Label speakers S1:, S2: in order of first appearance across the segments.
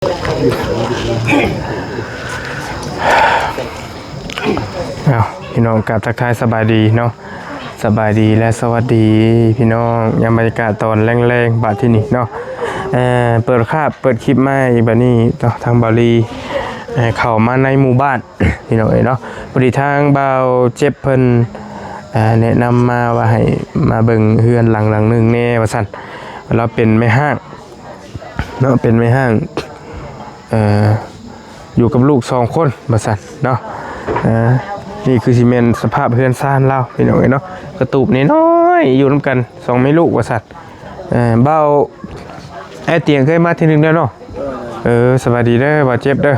S1: พี่น้องกับทักทายสบายดีเนาะสบายดีและสวัสดีพี่น้องยามบรรยากาศตอนแรงๆบาดที่นี่เนาะเปิดคาบเปิดคลิปมาอีกแบบนี้ทางบาลีเข้ามาในหมู่บ้าน พี่น้องเนาะพอดีทางเบาเจ็บเพิ่นแนะนำมาว่าให้มาเบิ่งเฮือนหลังนึงแน่ว่าซั่นเราเป็นแม่ห้างเนาะเป็นแม่ห้างอยู่กับลูก2คนว่าซั่นเนาะนี่คือซีเมนสภาพเฮือนซ่านเราพี่น้องเนาะกระตูบน้อยๆอยู่นำกัน2แม่ลูกว่าซั่นเบาไอ้เตียงเคยมาทีนึงแล้วเนาะสวัสดีเด้อบาดเจ็บเด้อ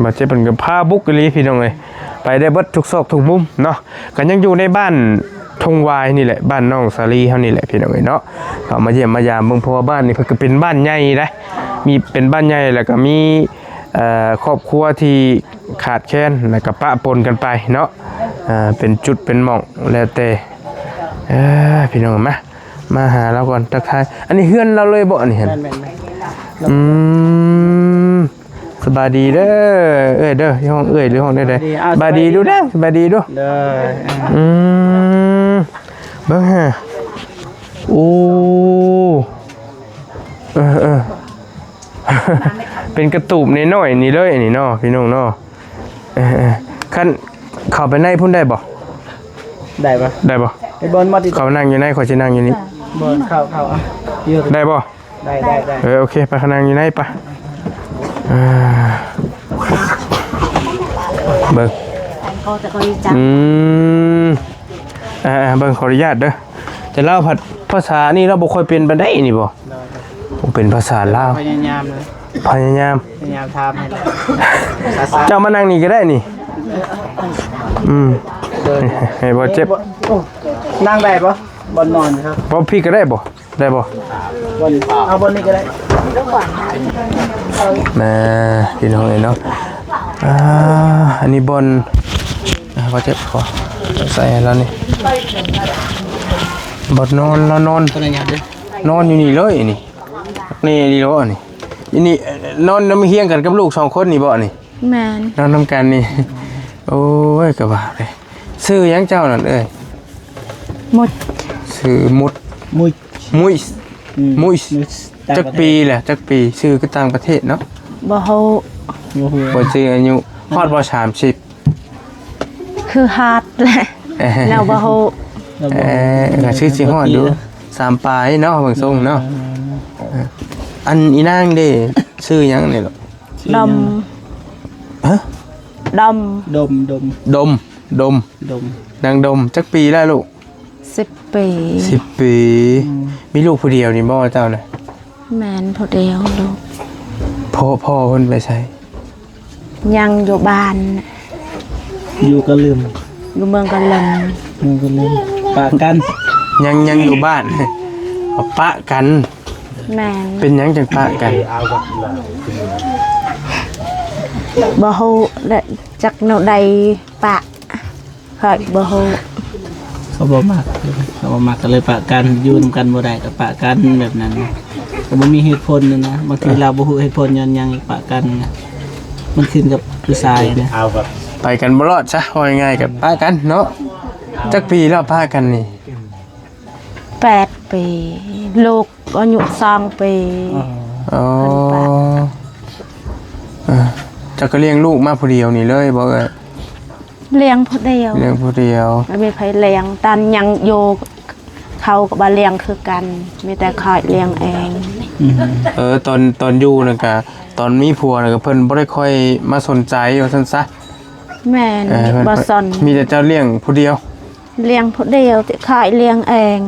S1: บาดเจ็บเป็นกับผ้าบุกเลยพี่น้องเลยไปได้เบิดทุกซอกทุกมุมเนาะกันยังอยู่ในบ้านทงวายนี่แหละบ้านน้องสาลีเฮานี่แหละพี่น้องเนาะเขามาเยี่ยมมายามเบิ่งเพราะว่าบ้านนี่เพิ่นก็เป็นบ้านใหญ่นะมีเป็นบ้านใหญ่แล้วก็มีครอบครัวที่ขาดแคลนแล้วก็ปะปนกันไปเนาะเป็นจุดเป็นหม่องแล้วแต่พี่น้องมาหาเราก่อนทักทายอันนี้เฮือนเราเลยบ่นี่เห็นสบายดีเด้อเด้อที่ห้องหรือห้องได้สบายดีดูเด้อสบายดีดูเบิ่งฮะโอ้เป็นกระตูบน้อยๆนี่เลยนี่เนาะพี่น้องเนาะขั้นเข้าไปในพุ่นได้บ่
S2: ได้บ่ไอ้บอลมาติ
S1: เขานั่งอยู่ในขอสินั่งอยู่นี่
S2: บอลเข้า
S1: ได้บ่ได้โอเคไปนั่งอยู่ในปะเบิ่งเบิ่งขออนุญาตเด้อแต่เล่าภาษานี่เราบ่ค่อยเป็นปานใดนี่บ่เป็นภาษาลาวพยายาม
S2: ทำให้
S1: เจ้ามานั่งนี่ก็ได้นี่ให้บ่เจ็บ
S2: นั่งได้ปะบอลนอนครับ
S1: บ่พี่ก็ได้บ่
S2: บอลเอาบอลนี่ก็ได้
S1: พี่น้องเนาะอันนี้บอลบ่เจ็บขอใส่แล้วนี่บอลนอนแล้วนอนอยู่นี่เลยนี่ดีแล้วนี่นอนน้ำเฮียงกันกับลูก2คนนี่บ่นี่
S3: แม่น
S1: นอนนำกันนี่โอ้ยกะว่าเลยซื้อยังเจ้านั่น
S3: หมด
S1: ซื้อมุยจักปีแหละจักปีซื้อก็ต่างประเทศเนาะ
S3: บ่ฮู้
S1: บ่ซื้ออายุฮอดบ่
S3: 30คือฮาร์ดแหละแล้วบ่ฮู้
S1: ก็ชื่อสิฮอดอยู่3ปลายเนาะเบิ่งทรงเนาะอันอีนางเด้ชื่อหยังนี่ล่ะ
S3: ดม
S1: นางดมจักปีแล้วลูก
S3: 10 ปี
S1: มีลูกผู้เดียวนี่บ่เจ้าน่ะ
S3: แม่นผู้เดียวลูก
S1: พ่อเพิ่นไปไส
S3: ยังอยู่บ้าน
S2: อยู่กะลืม
S3: อยู่เมืองกะลืม
S2: ปะกัน
S1: ยังอยู่บ้านปะกัน
S3: แม่น
S1: เป็นหยังจังปะกัน
S3: บ่ฮู้และจักแนวใดปะค่อยบ่ฮู้
S2: เขาบ่มักก็เลยปะกันอยู่นำกันบ่ได้ก็ปะกันแบบนั้นก็บ่มีเหตุผลนะบางทีเราบ่ฮู้เหตุผลย้อนหยังปะกันมันขึ้นกับผู้ชายนะ
S1: ไปกันบ่รอดซะว่าง่ายๆกับปะกันเนาะจักปีแล้วปะกันนี่
S3: 8 ปีลูกอายุ2 ปี
S1: จะก็เลี้ยงลูกมาผู้เดียวนี่เลยบ่
S3: เลี้ยงผู้เดียวไม่มีใครเลี้ยงตันยังโยเขากับเลี้ยงคือกันมีแต่คอยเลี้ยงเอง
S1: ตอนอยู่นะกะตอนมีผัวนะก็เพิ่นบ่ได้ค่อยมาสนใจว่าซั่นซะ
S3: แม่นบ่สน
S1: มีแต่เจ้าเลี้ยงผู้เดียว
S3: ที่คอยเลี้ยงเอง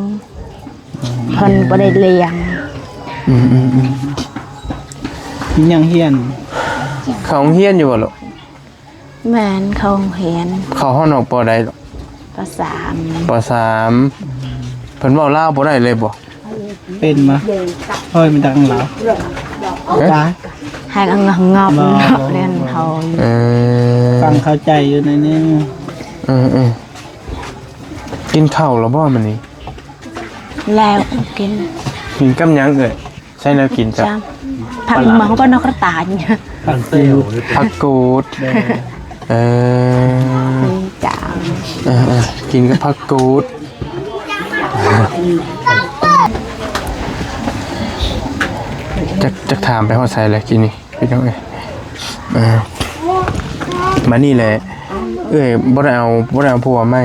S3: เพิ่นบ่ได้เลี้ยง
S2: ยังเฮียน
S1: เขาเฮียนอยู่บ่ลูก
S3: แม่นเขาเฮียน
S1: เขาห้องนอกปอใดลูก
S3: ป.3
S1: เพิ่นเว้าลาวบ่ได้เลยบ่
S2: เป็นมาค่อยมันดังลาว
S3: ให้งอบเรียนเขา
S2: ฟังเข้าใจอยู่ในนี้
S1: กินข้าวแล้วบ่มื้อนี้
S3: แล้วกิน
S1: กับหยังใช่แล้วกินจ้ะ
S3: ผักหมาก็นอกระตายเนี่ย
S2: ผักกูด
S1: ผักกูดเออ
S3: จาง
S1: กินกับผักกูดจะถามไปฮอดใส่เลยกินนี่พี่น้องมานี่แหละบ่ได้เอาผัวใหม่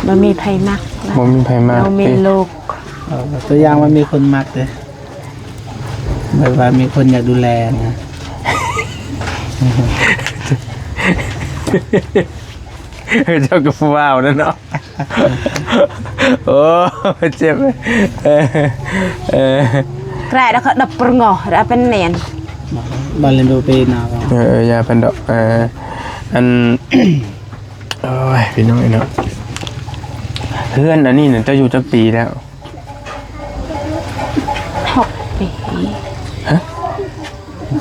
S3: บ่มีไผมัก
S1: บ่มีไผมา
S3: เรามีลูก
S2: ตัวอย่างมันมีคนมักเลยแบบว่ามีคนอยากดูแลนะ
S1: เจ้าก็ว้าวนั่นเนาะโอ้เจ็บ
S3: แกล้แล้วเขาดับปรงอแล้วเป็นเนียน
S2: บาเลนโดเปนาบ้าง
S1: ยาพันดอกอันโอ้ยพี่น้องเนาะเพื่อนอันนี้เนี่ยจะอยู่จักปีแล้ว
S3: 6 ปี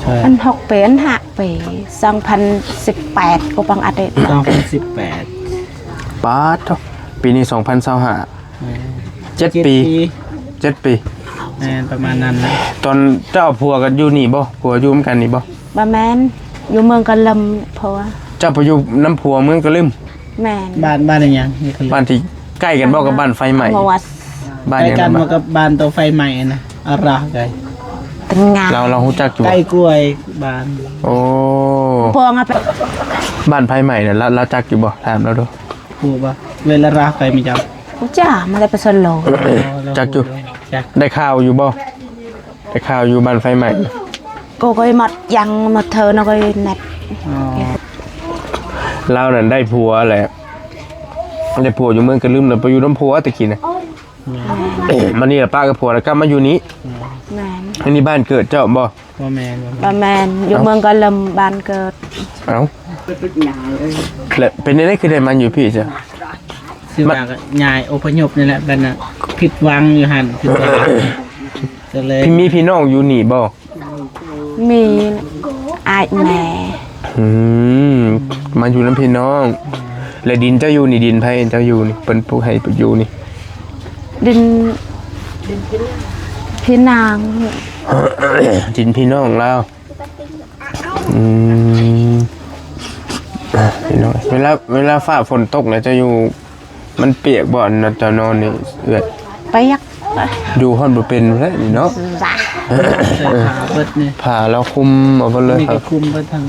S2: ใช่
S3: อัน6 ปีอัน5 ปี2018ก็ปังอาทิตย์
S2: 2018
S1: ป๊าดเท่าปีนี้2025 7 ปี 7 ปี
S2: แม่นประมาณนั้นนะ
S1: ตอนเจ้าผัวกันอยู่นี่บ่ผัวอยู่เหมือนกันนี่บ่
S3: บ่แม่นอยู่เมืองกะลำเพราะว่า
S1: เจ้าไปอยู่น้ำผัวเมืองกะลืม
S3: แม่น
S2: บ้านอะไรยังนี่คือ
S1: บ้านที่ใกล้กันบ่กับบ้านไฟใหม่
S3: เพราะว่า
S1: บ้าน
S2: ใกล้
S1: ยัง
S2: กัน
S1: ไง
S2: มากับบ้านตัวไฟใหม่นะอาราไกล
S3: ตึงงาน
S1: เราฮู้จักอยู่
S2: ใกล้กล้วยบ้าน
S1: โอ้
S3: พวงอะไป
S1: บ้านไฟใหม่เนี่ยเราจักอยู่บ่ถามเราดู
S2: ผู้บ่เวลาราไกลมีจับ
S3: กูจ้ามาได้ไปสโล
S1: จักอยู่
S2: จัก
S1: ได้ข่าวอยู่บ่ได้ข่าวอยู่บ้านไฟใหม่
S3: กูก็หมดยังหมดเธอnóก็เน็ต
S2: อ๋อ
S1: เรานั่นได้ผัวแหละได้ผัวอยู่เมืองกะลืมแล้วไปอยู่น้ำผัวตะกี้น่ะมานี่ล่ะป้ากับผัวแล้วก็มาอยู่นี้
S3: แม่น
S1: อันนี้บ้านเกิดเจ้าบ่
S2: ว่าแม่น
S3: บ่แม่นอยู่เมืองกะลำบ้านเกิด
S1: เอ้าแล้วเป็นได้คือได้มันอยู่พี่จ้ะ
S2: คือว่าก็ยายอพยพนี่แหละกันน่ะผิดหวังอยู่หั่นผิดหวังก็เลย
S1: พี่มีพี่น้องอยู่นี่บ่
S3: มีอายแม่
S1: มาอยู่น้ำพี่น้อง และดินเจ้าอยู่นี่ดินไผเจ้าอยู่นี่เปิ้นผู้ให้ไปอยู่นี่
S3: ดินพี่นาง
S1: ดินพี่น้องเราพี่น้องเวลาฟ้าฝนตกเนี่ยจะอยู่มันเปียกบ่อนนะจะนอนนี่เอื้อย
S3: ไปยัก
S1: อยู่ห้องบ่เป็นแล้วนี่เนาะ
S3: จ้ะ
S2: ใส่ผ้าเบิดนี่
S1: ผ่าแล้วคุมเอาไปเลย
S2: มี
S1: ครั
S2: ก
S1: บ
S2: ระคุมเบิดทาง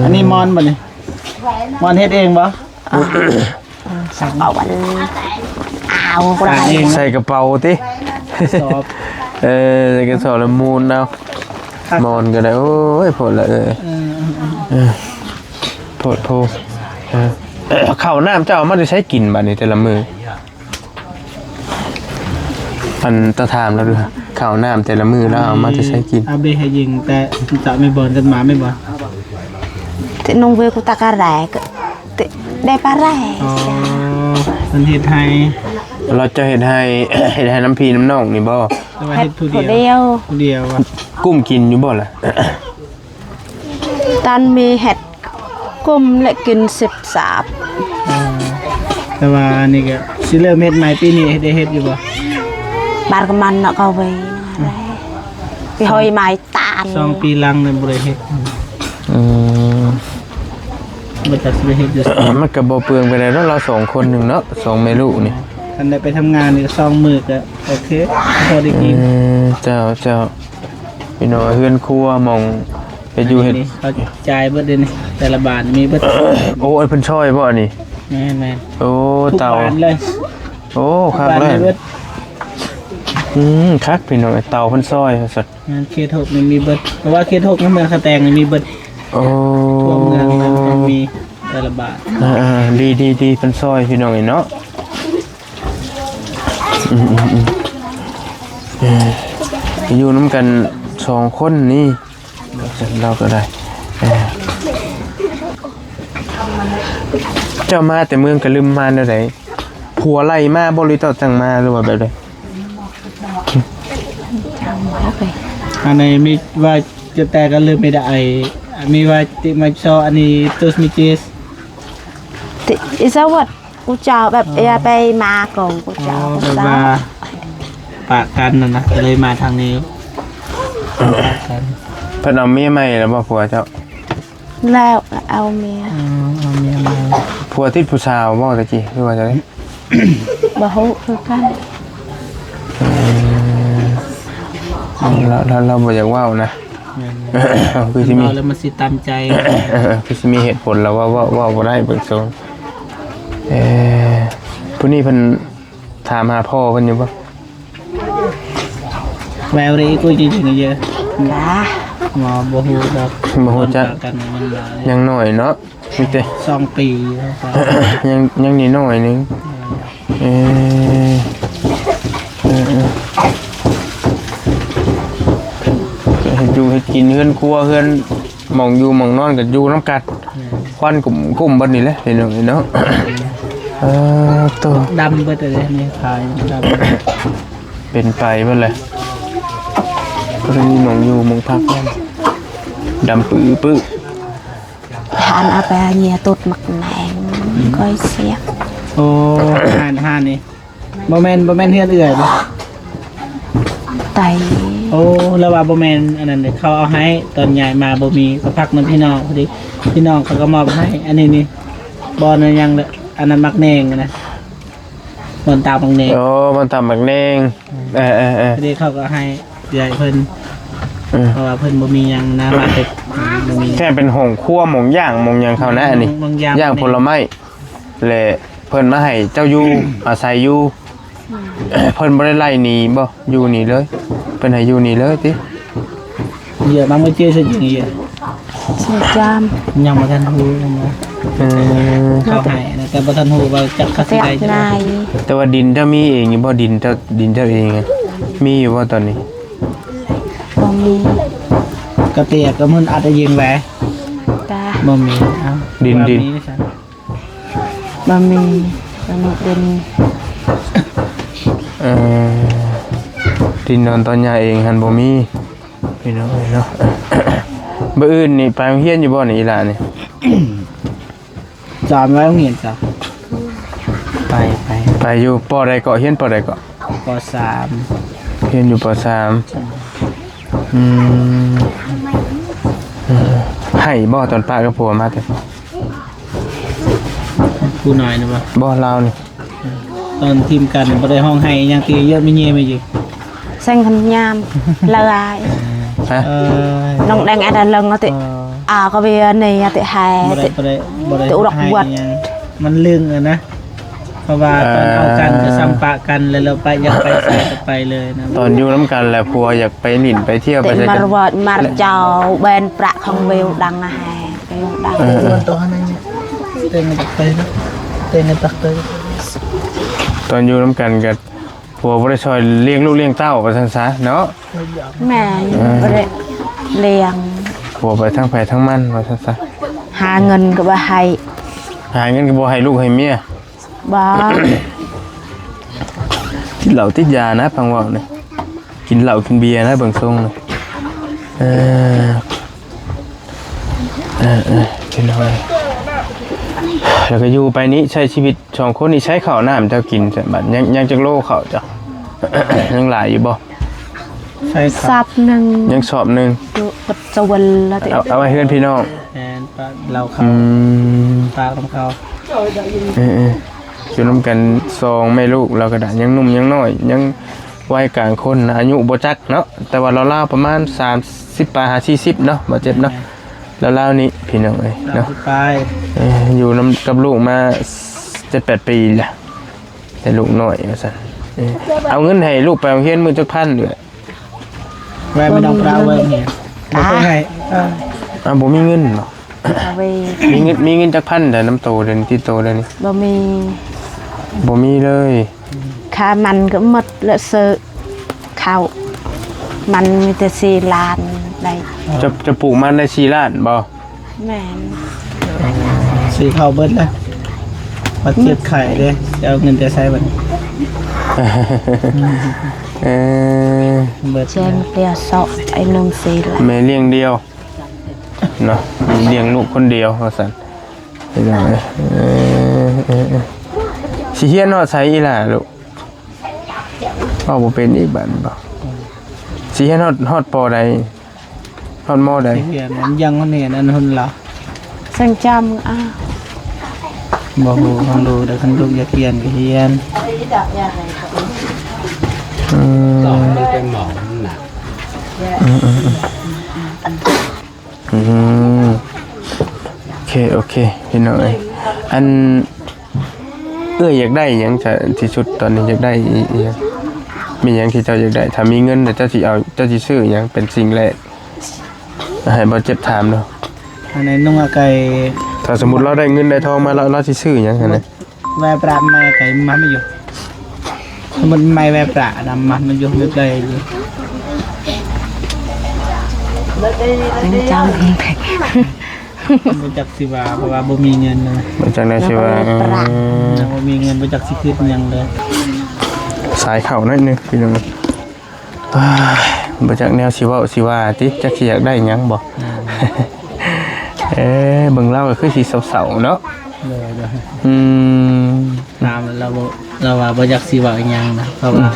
S2: อันนี้มอนบ่นี่มอนเฮ็ดเองบ่
S3: สักเอาวันเอาก็
S2: สร้าง
S3: ได้
S2: เอง
S1: ใส่กระเป๋าติ
S2: สอบ
S1: ใส่กระสอบละมูลเอามอนก็ได้โอ้ยพอละโพดโพข้าวน้ำเจ้ามันจะใช้กินบัดนี้แต่ละมื้ออันตะถามแล้วดูฮะข้าวน้ำแต่ละมื้อแล้วเอามาจะใช้กิน
S2: อาเบให้ยิงแต่จะไม่บ่นกันหมาไม่บ่น
S3: ที่นงเวกูตะการะก็ได้ปลาแร่
S2: อ๋อมันเฮ็ดให้
S1: เราจะเห็นให้ เห็นให้น้ำพีน้ำน่องนี่บ่
S2: แต่ว่า
S3: เฮ็
S2: เฮ็
S3: ด
S2: ดผู้
S3: ผู้
S2: เดียว
S3: เดียว
S2: ผู้เดียวอ่ะ
S1: กุ้มกินอยู่บ่ล่ะ
S3: ตอนมีเห็ดกุ้มและกิน10 สาบ
S2: แต่ว่านี่ก็สิเริ่มเฮ็ดใหม่ปีนี้ได้เฮ็ดอยู่บ่
S3: บานกับมันเนาะก็ไว้นะไปหอยไม้ตาล
S2: 2 ปีหลังเนี่ยบ่ได้เฮ็ดบ่จักสิได้เฮ็ดอยู่
S1: มันก็บ่เปลืองไปเลยเนาะเราสองคนหนึงเนาะสองแม่ลูกนี่
S2: คันได้ไปทำงานนี่ก็2มื้อก็โอเคพอได้กิน
S1: เจ้าพี่น้องเฮือนครัวหมองไปอยู่เฮ็ด
S2: นี่เขาจ่ายเบิดเด้นี่แต่ละบาทมีเบิด
S1: โอ้ยเพิ่นช่อยบ่อันนี้
S2: แม่น
S1: โอ้
S2: ๆทุก
S1: เตา
S2: บาทเลย
S1: โอ้คัก
S2: บาท
S1: เล
S2: มี
S1: ย
S2: เบิด
S1: คักพี่น้องไอ้เตาเพิ่นซอยสัตว์
S2: งานเคทกนี่มีเบิดเพราะว่าเคทกในเมืองคาแตงนี่มีเบิด
S1: โอ้
S2: ทั่วเมืองมันก็มีแต่ละบาท
S1: ดีเพิ่นซอยพี่น้องไอ้เนาะอยู่น้ำกัน2คนนี่เราก็ได้เจ้ามาแต่เมืองกะลืมมาแนวใดผัวไล่มาบ่หรือเจ้าจังมาหรือว่าแบบใด
S2: อันนี้มีว่าจะแต่ก็ลืมไม่ได้มีว่าติมาชออันนี้ตุสมิจิส
S3: ติอิสวัสดิ์กูเจ้าแบบอย่าไปมาก่อนกู
S2: อ๋อ
S3: เจ้า
S2: แบบว่าปะกันนะก็เลยมาทางนี้ ปะกัน
S1: เพิ่นเอาเมียใหม่แล้วบ่ผัวเจ้า
S3: แล้วเอาเมีย
S2: เอาเมียมา
S1: ผัวติดผู้สาวบ่ตะกี้คือว่าจะได้
S3: บ่ฮู้คือกัน
S1: เราบ่อยากเว้านะ คือสิมี
S2: เอาแล้วมันสิตามใจ
S1: คือสิมีเหตุผลแล้วว่าบ่ได้เบิ่งทรงผู้นี้เพิ่นถามหาพ่อเพิ่นอยู่บ่
S2: แววเลยกูจริงๆเยอะ
S3: จ้า
S2: หมอบ่ฮู้ดอก
S1: บ่ฮู้จัก
S2: กันมันหลาย
S1: ยังน้อยเนาะมีแต่
S2: 2 ปีแล้วก็
S1: ยังนิดหน่อยนึงอยู่ให้กินเฮือนครัวเฮือนหมองอยู่หมองนอนก็อยู่น้ำกัดควันกุ้มบัดนี้แหละเห็นเนาะตัว
S2: ดำเบิดเลยนี่ขายดำ
S1: เป็นไปเบิ่เลยก็เลยมีหมองอยู่หมองพักนั่นดำปื้อ
S3: ทานเอาไปเนียตุดหมักแหนงก้อยเสียก
S2: โอ้ห่านนี่บ่แม่นเฮือนเอื้อยบ่
S3: ไต
S2: โอ้แล้วว่าบ่แม่นอันนั้นเด้เขาเอาให้ตอนใหญ่มาบ่มีก็พักนํพี่น้องพอดีพี่น้องเขาก็มอบให้อันนี้นี่บ่นั่นยังเลยอันนั้นมักแนงนะบนตาบังแนง
S1: โอ้มันทำแบบเน่ง
S2: พอดีเขาก็ให้ใหญ่เพิ่นเพราะว่าเพิ่นบ่มีหยังนะมาแต่บ่มี
S1: แค่เป็นห่งคั่วหมองย่างหมองยังเขานะอันนี้
S2: บางอย่าง
S1: ย่างผลไม้และเพิ่นมาให้เจ้าอยู่อาศัยอยู่เพิ่นบ่ได้ไล่หนีบ่อยู่นี่เลยเพิ่นให้อยู่นี่เลยติ
S2: เยอะบางมื้อเจอสิอย่างเงี้ย
S3: เสียจาม
S2: ยังบ่ทันฮู้นะเขาให้นะแต่บ่ทันฮู้ว่าจักเขาสิ
S3: เสีย
S2: ได้จัง
S3: นา
S2: ได๋
S3: ย
S1: แต่ว่าดินเจ้ามีเองอยู่บ่ดินเจ้าเองอะมีอยู่บ่ตอนนี้
S3: บ่มี
S2: กระเตียกก็มันอาจจะยิงแหว
S3: จ้า
S2: บ่มีเอ้า
S1: ดิน
S3: บ่มีบ่มีดิน
S1: ดินนอนตอนยาเองหันบ่มีพี่น้องเนาะ มื้ออื่นนี่ไปโรงเรียนอยู่บ่นี่อีหล่ะนี่
S2: จอมไว้โรงเรียนจ้ะไป
S1: ไปอยู่ปอใดเกาะเรียนปอใดเกาะ
S2: ป .3
S1: เรียนอยู่ปสามให้บ่ตอนป้ากับผัวมาแต่
S2: ผู้น้อยนะบ่
S1: บ่ลาวนี่
S2: ตอนทีมกันบ่ได้ห้องให้ยังตีเยอะไม่เงี้ยไม่ยิง
S3: เส้นคันยามละลาย
S1: ฮะ
S3: น้องแดงอันนั้นลงเอาติก็เบียในติแฮ
S2: บ่ได้
S3: ติ
S2: บ่ได้
S3: ตัวดอก
S2: ให้
S3: บวช
S2: ยังมันลึงอะนะเพราะว่าตอนเอากันจะซ้ำปะกันแล้วเราไปอยากไปใส่ก็ไปเลยนะ
S1: ตอนอยู่น้ำกันแหละผัวอยากไปหนินไปเที่ยวไป
S3: ติ
S1: ใช่
S3: มา
S1: กัน
S3: รวดมาเจ้าเบนประของวิวดังนะแฮวิวดัง
S2: ตัวนั้นเนี่ยเต้นตักเต้นเต้นตักเต้น
S1: ตอนอยู่น้ำกันกับผัวบ่ได้ช่วยเลี้ยงลูกเลี้ยงเต้าไปซั่นซะเนาะ
S3: แม่บ่ได้เลี้ยง
S1: ผัวไปทั้งไผทั้งมันว่าซั่นซะ
S3: หาเงินก็บ่ให้
S1: หาเงินก็บ่ให้ลูกให้เมีย
S3: บ่
S1: กินเหล้าติดยานะฟังเว่านี่กินเหล้ากินเบียร์นะเบิ่งทรงนี่เป็นอะไรแล้วก็อยู่ไปนี้ใช้ชีวิตสองคนนี่ใช้ข้าวน้ำเจ้ากินแต่บัดยังจักโลข้าวเจ้า ยังหลายอยู่บ่
S2: ใช่ครับ
S3: ซับหนึง
S1: ยังสอบหนึง
S3: อยู่ปัจจุบันแล้วติ
S1: เอาไว้เฮือนพี่น้อง
S2: แอนปลาเราเขาปลาของเขา
S1: อยู่นำกันซองแม่ลูกเราก็ได้ยังหนุ่มยังน้อยยังวัยกลางคนนะอายุบ่จักเนาะแต่ว่าเราเล่าประมาณ30ปลาย40เนาะบ่เจ็บเนาะแล้วเล่านี้พี่น้องเอ้ยเนาะ
S2: ไป
S1: อยู่นำกับลูกมา 7-8 ปีแล้วแต่ลูกน้อยว่าซั่นเอาเงินให้ลูกไปโรงเรียนมื้อจักพันด้วย
S2: แวะไม่ต้องปลาเว้ยเนี่ยไม่ต้องให้
S1: บ่มีเงินเนาะ
S3: เอาไว้
S1: มีเงินจักพันแต่น้ำโตเดือนที่โตเดือนนี้
S3: บ่มี
S1: บ่มีเลย
S3: ค่ามันก็หมดแล้วซื้อข้าวมันมีแต่4ล้านได้
S1: จะปลูกมันได้4ล้านบ่
S3: แม่น
S2: สีเขาเบิดแล้วมาเจ็บไข่เด้จะเอาเงินจะใช้บัด เบิด
S3: เจนเดียวสอบไอ้นม4ล้าน
S1: แม่เลี้ยงเดียวเนาะเลี้ยงลูกคนเดียวว่าซั่นไปจังได๋สิเฮียนฮอดไสอีหล่ะลูกบ่เป็นอีกบัดบ่สิ สิให้ฮอดปอใดฮอดมอใด
S2: เฮียนมันยังคนเนี่ยนั่นคนละ
S3: สังจำ
S2: บ่ฮู้ฟังดูแต่คันลูกอยากเรียนก็เรียน
S4: ต้องมันเป็นหมอน่ะ
S1: โอเคพี่น้องเอ้ยอันอยากได้หยังจะที่สุดตอนนี้อยากได้อีหยังมีหยังที่เจ้าอยากได้ถ้ามีเงินเจ้าสิเอาเจ้าสิซื้อหยังเป็นสิ่งแรกให้บ่เจ็บถามเนาะ
S2: อันนี้นุ่งไก่
S1: ถ้าสมมุติเราได้เงินได้ทองมาเราสิซื้อหยังหั่นน่ะ
S2: แวปลาไม่ไก่มันไม่อยู่มันไม่แวปลาดำมันอยู่นึกได้อยู่
S3: สังจำ
S2: บ่จักสิว่าเพราะว่าบ่มีเงินเลย
S1: บ่จังได้สิว่า
S2: บ่มีเงินบ่จักสิคิดหยังเลย
S1: สายเข้าหน่อยนึงพี่น้องบ่จักแนวสิเว้าสิว่าติจักสิอยากได้หยังบ่ เบิ่งเล่าก็คือสิเศร้าๆเนาะ
S2: เลย
S1: Ừ.
S2: ตามเราว่าบ่จักสิว่าหยังนะเพราะว่า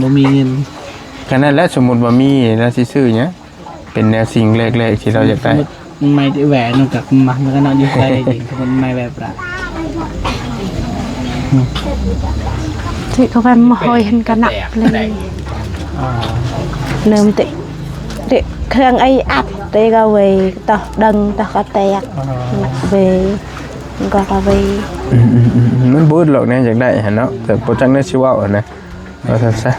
S2: บ่มีเงิน
S1: ก็นั่นแหละสมมุติว่ามีแล้วสิซื้อหยังเป็นแนวสิ่งแรกๆที่เราอยากได้
S2: ไม่ได้แหวนนอกจากมันก็นอนอยู่ใกล้จริงมันไม่แวปลา
S3: ที่เขาไปมาหอยเห็นกันหนักเลย เนิมติเครื่องไอ้อัดได้ก็เวต่อดังต่อก็แตกเวก็เว
S1: มันบูดหรอกเนี่ยอยากได้หั่นเนาะแต่บ่จักได้สิเว้าหั่นนะว่าซั่นซะ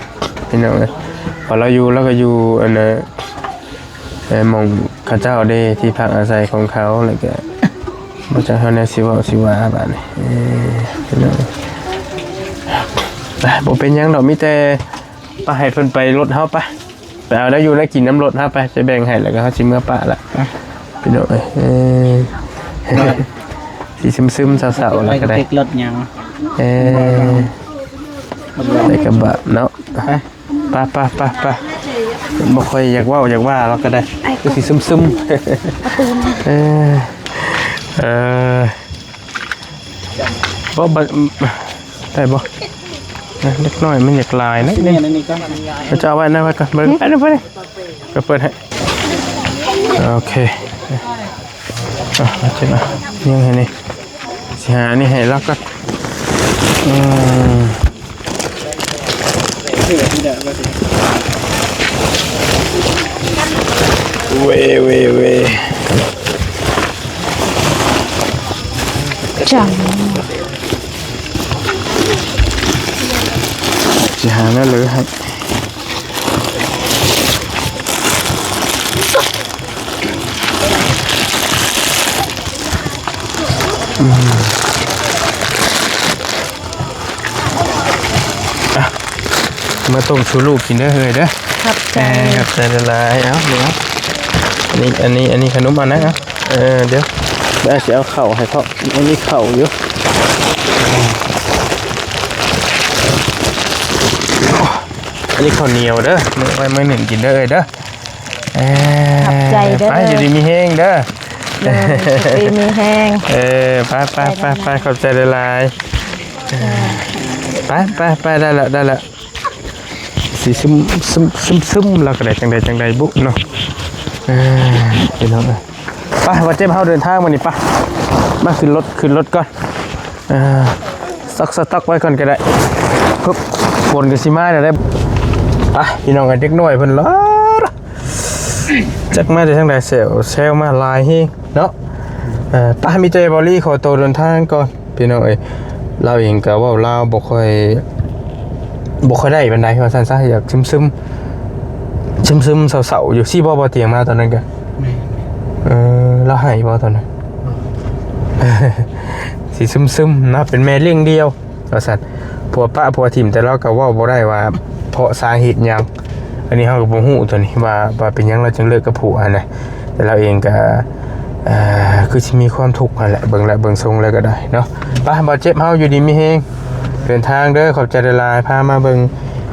S1: พี่น้องเอ้ยพอเราอยู่แล้วก็อยู่อันน่ะหม่องเขาเจ้าเด้ที่พักอาศัยของเขาแล้วก็บ่จักเฮาแนวสิเว้าสิว่าบาดนี้พี่น้องบ่เป็นหยังดอกมีแต่ไปให้เพิ่นไปรถเฮาไปเอาแล้วอยู่แล้วกินน้ำรถเฮาไปจะแบ่งให้แล้วก็เฮาสิเมื่อปะละพี่น้องเอ้ยสิซึมๆเศร้าๆแล้วก็ได้
S2: เทครถยัง
S1: ไปกระบะเนาะไปบ่ค่อยอยากเว้าอยากว่าเราก็ได้คือสิซึมๆบ่ได้บ่เล็กน้อยมันอยากลายนะ
S2: นี่นี่ก็
S1: จะเอาไว้นะไว้ก่อนไปเลยก็เปิดให้โอเคมาเจ็บยังไงนี่สิหานี่ให้แล้วก็เว
S3: จัง
S1: สิหานั่นเลยให้มาต้มชูลูกกินได้เลยเด้อ
S3: ครับใจ
S1: ครับใจละลายเอาเดี๋ยวอันนี้ขนมอันนะเดี๋ยวจะเอาเข่าให้เขาอันนี้เข่าอยู่อันนี้ข้าวเหนียวเด้อไว้มื้อหนึ่งกินเด้อเด้อไปอยู่ดีมีแห้งเด้อ
S3: ดีมีแห้ง
S1: ไปขอบใจละลายไปได้ละสีซึมแล้วก็ได้จังใดบุ๊กเนาะพี่น้องไปว่าเจ็บเฮาเดินทางมานี่ปะมาขึ้นรถก่อนสต็อกไว้ก่อนก็ได้ปุ๊บฝนก็สิมาได้ไปพี่น้องกันเด็กน้อยเพิ่นล้อจักมาได้ทางใดเซลมาลายเฮงเนาะไปมีใจบอลี่ขอตัวเดินทางก่อนพี่น้องเอ้ยเราเองก็ว่าเราบ่ค่อยได้บันไดว่าซั่นซะอยากซึมเศร้าๆอยู่ซี่บ่เตียงมาตอนนั้นก็เราให้บ่ตอนนั้นสิซึมนะเป็นแม่เลี้ยงเดียวว่าซั่นผัวป้าผัวทิ่มแต่เราก็เว้าบ่ได้ว่าเพราะสาเหตุหยังอันนี้เฮาก็บ่ฮู้ตัวนี้ว่าเป็นหยังเราจึงเลิกกับผัวนะแต่เราเองก็คือสิมีความทุกข์นั่นแหละเบิ่งทรงแล้วก็ได้เนาะไปบ่เจ็บเฮาอยู่ดีมีแฮงเดินทางเด้อขอบใจหลายๆพามาเบิ่ง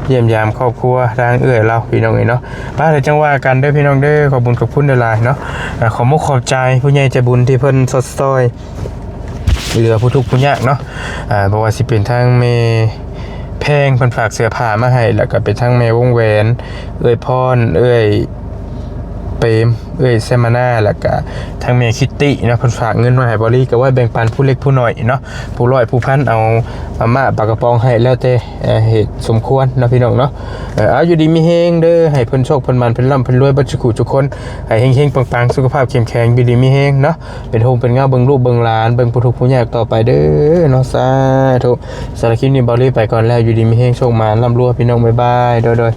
S1: เยี่ยมยามครอบครัวทางเอื้อยเราพี่น้องเนาะป้าเดี๋ยวจังว่ากันเด้อพี่น้องเด้อขอบคุณกับคุณหลายๆเนาะขอมุกขอบใจผู้ใหญ่ใจบุญที่เพิ่นสดซอยเหลือผู้ทุกข์ผู้ยากเนาะบ่ว่าสิเป็นทางแม่แพ แพงเพิ่นฝากเสื้อผ้ามาให้แล้วก็ไปทั้งแม่วงแหวนเอ้ยพรเอ้ยเปรมเอ้ยเซมาน่าแล้วก็ทั้งแม่คิตตี้เนาะเพิ่นฝากเงินมาให้บอลี่ก็ไว้แบ่งปันผู้เล็กผู้น้อยเนาะผู้ร้อยผู้พันเอามาม่าปลากระป๋องให้แล้วแต่เหตุสมควรเนาะพี่น้องเนาะเอาอยู่ดีมีเฮงเด้อให้เพิ่นโชคเพิ่นมันเพิ่นร่ำเพิ่นรวยเบัดทุกคนให้เฮงๆปังๆสุขภาพเข้มแข็งอยู่ดีมีเฮงเนาะเป็นโฮมเป็นเงาเบิ่งลูกเบิ่งหลานเบิ่งผู้ทุกข์ผู้ยากต่อไปเด้อเนาะสาธุสำหรับคลิปนี้บอลี่ไปก่อนแล้วอยู่ดีมีเฮงโชคมาร่ำรวยพี่น้องบ๊ายบายโดย